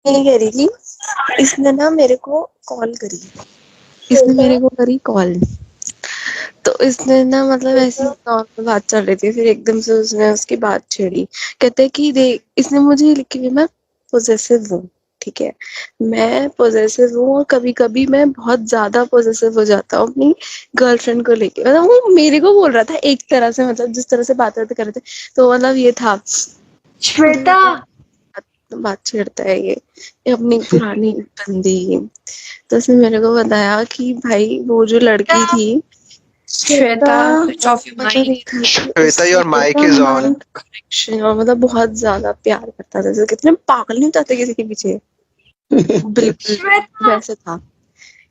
नहीं करी थी। इसने ना मेरे को कॉल करी। इसने मेरे को करी कॉल। तो इसने ना मतलब ऐसी नॉर्मल बात चल रही थी, फिर एकदम से उसने उसकी बात छेड़ी। कहते कि देख, इसने मुझे लिखी हुई, मैं पोजेसिव हूँ, ठीक है। मैं पोजेसिव हूँ और कभी कभी मैं बहुत ज्यादा पोजेसिव हो जाता हूँ अपनी गर्लफ्रेंड को लेके। मतलब वो मेरे को बोल रहा था एक तरह से, मतलब जिस तरह से बात कर रहे थे, तो मतलब ये था। श्वेता, बात छेड़ता है ये अपनी पुरानी बंदी। तो उसने मेरे को बताया कि भाई वो जो लड़की थी, श्वेता, स्विच ऑफ योर मतलब माइक। देखा कि Shweta, your उससे mic is on. कनेक्शन, और मतलब बहुत ज्यादा प्यार करता था, जैसे कितने पागल नहीं होते किसी के पीछे, बिल्कुल श्वेता, वैसे था।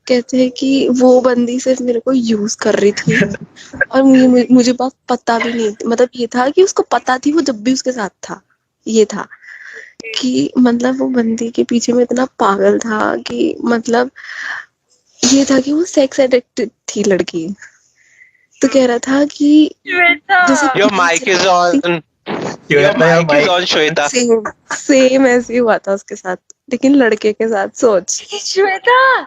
कहते हैं कि वो बंदी सिर्फ मेरे को यूज कर रही थी, और मुझे बात पता भी नहीं, मतलब ये था कि उसको पता थी वो जब भी उसके साथ था। ये था कि मतलब वो बंदी के पीछे में इतना पागल था कि मतलब ये था कि वो सेक्स एडिक्टेड थी लड़की। तो कह रहा था कि जैसे Shweta, Your mic is on. Your mic is on, Shweta. Same same ऐसे ही हुआ था उसके साथ, लेकिन लड़के के साथ। सोच श्वेता,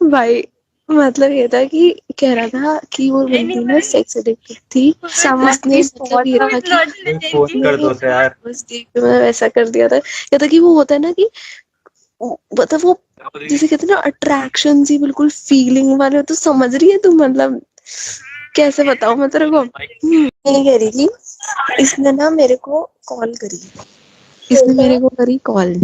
भाई, मतलब ये था कि कह रहा था कि वो बंदी ना सेक्स एडिक्टेड थी। उसने मतलब ये था कि फोन कर दो से यार। बस देख मतलब ऐसा कर दिया था। कहता कि वो होता है ना कि मतलब वो जिसे कहते हैं ना अट्रैक्शन सी, बिल्कुल फीलिंग वाले, तो समझ रही है तू, मतलब कैसे बताऊं मैं तेरे को। नहीं कह रही थी। इसने ना मेरे को कॉल करी। इसने मेरे को करी कॉल।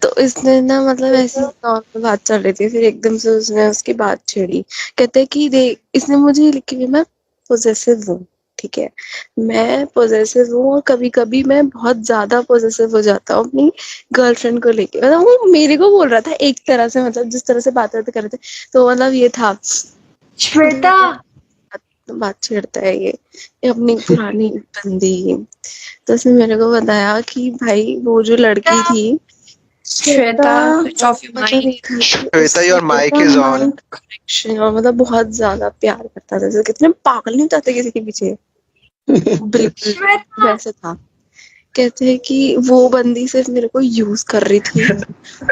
तो इसने ना मतलब ऐसी नॉर्मल बात चल रही थी, फिर एकदम से उसने उसकी बात छेड़ी। कहते कि देख, इसने मुझे लिखी हुई, मैं पोजेसिव हूँ, ठीक है। मैं पोजेसिव हूँ और कभी कभी मैं बहुत ज्यादा पोजेसिव हो जाता हूँ अपनी गर्लफ्रेंड को लेके। मतलब वो मेरे को बोल रहा था एक तरह से, मतलब जिस तरह से बात कर रहे थे, तो मतलब ये था। श्वेता, बात छेड़ता है ये अपनी पुरानी बंदी। तो उसने मेरे को बताया कि भाई वो जो लड़की थी, श्वेता, स्विच ऑफ योर मतलब माइक। देखा कि Shweta, उससे your mic is on. Connection, और मतलब बहुत ज्यादा प्यार करता था, जैसे कितने पागल नहीं होते किसी के पीछे, बिल्कुल श्वेता, वैसे था। कहते हैं कि वो बंदी सिर्फ मेरे को यूज कर रही थी,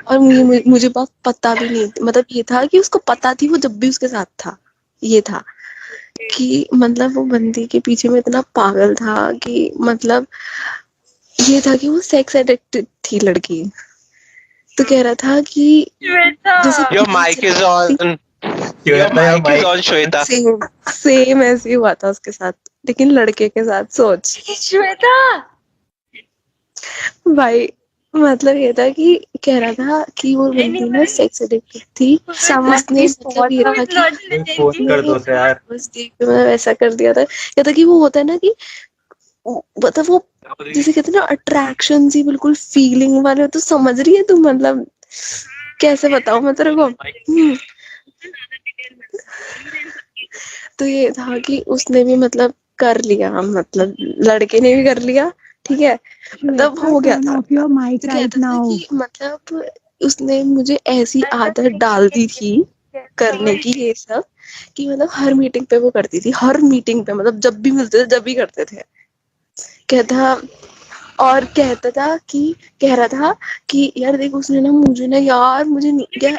और मुझे बात पता भी नहीं, मतलब ये था कि उसको पता थी वो जब भी उसके साथ था। ये था कि मतलब वो बंदी के पीछे में इतना पागल था कि मतलब ये था कि वो सेक्स एडिक्टेड थी लड़की। तो कह रहा था कि जैसे Shweta, Your mic is on. Your mic is on, Shweta. Same ऐसे ही हुआ था उसके साथ, लेकिन लड़के के साथ। सोच श्वेता, भाई, मतलब ये था कि कह रहा था कि वो बंदी ना सेक्स एडिक्टेड थी। उसने मतलब ये था कि फोन कर दो से यार। बस देख मतलब ऐसा कर दिया था। कहता कि वो होता है ना कि मतलब वो जिसे कहते हैं ना अट्रैक्शन सी, बिल्कुल फीलिंग वाले, तो समझ रही है तू, मतलब कैसे बताऊं मैं तेरे को। तो ये था कि उसने भी मतलब कर लिया, मतलब लड़के ने भी कर लिया, ठीक है, मतलब हो गया था। तो कहता था कि मतलब उसने मुझे ऐसी आदत डाल दी थी करने की ये सब, कि मतलब हर मीटिंग पे वो करती थी, हर मीटिंग पे, मतलब जब भी मिलते थे जब भी करते थे। कहता और कहता था कि कह रहा था कि यार देख, उसने ना मुझे ना, यार मुझे नहीं क्या,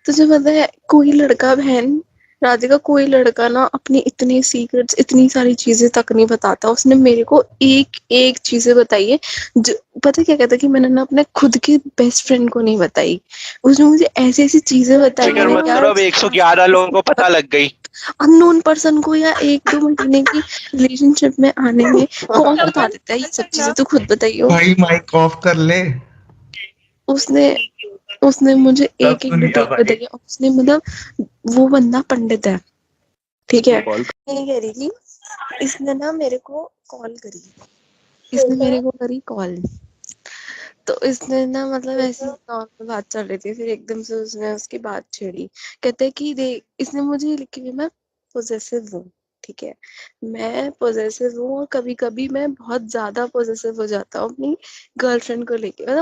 तुझे पता है कोई लड़का, बहन राधिका, कोई लड़का ना अपनी इतनी सीक्रेट्स, इतनी सारी चीजें तक नहीं बताता। उसने मेरे को एक एक चीजें बताई है जो, पता है क्या कहता कि मैंने ना अपने खुद के बेस्ट फ्रेंड को नहीं बताई। उसने मुझे ऐसी ऐसी चीजें बताई फिकर है मत करो, यार, अब 111 लोगों को पता लग गई। अननोन पर्सन को, या 1-2 महीने की रिलेशनशिप में आने में कौन बता देता है ये सब चीजें, तो खुद बताइयो। भाई माइक ऑफ कर ले। उसने उसने मुझे सब एक एक सुन लिया डिटेल भाई। बताई है। उसने मतलब वो बंदा पंडित है, ठीक है। नहीं कह रही थी। इसने ना मेरे को कॉल करी। इसने मेरे को करी कॉल। तो इसने ना मतलब ऐसी नॉर्मल बात चल रही थी, फिर एकदम से उसने उसकी बात छेड़ी। कहते कि देख, इसने मुझे लिखी हुई, मैं पोजेसिव हूँ, ठीक है। मैं पोजेसिव हूँ और कभी कभी मैं बहुत ज्यादा पोजेसिव हो जाता हूँ अपनी गर्लफ्रेंड को लेके। मतलब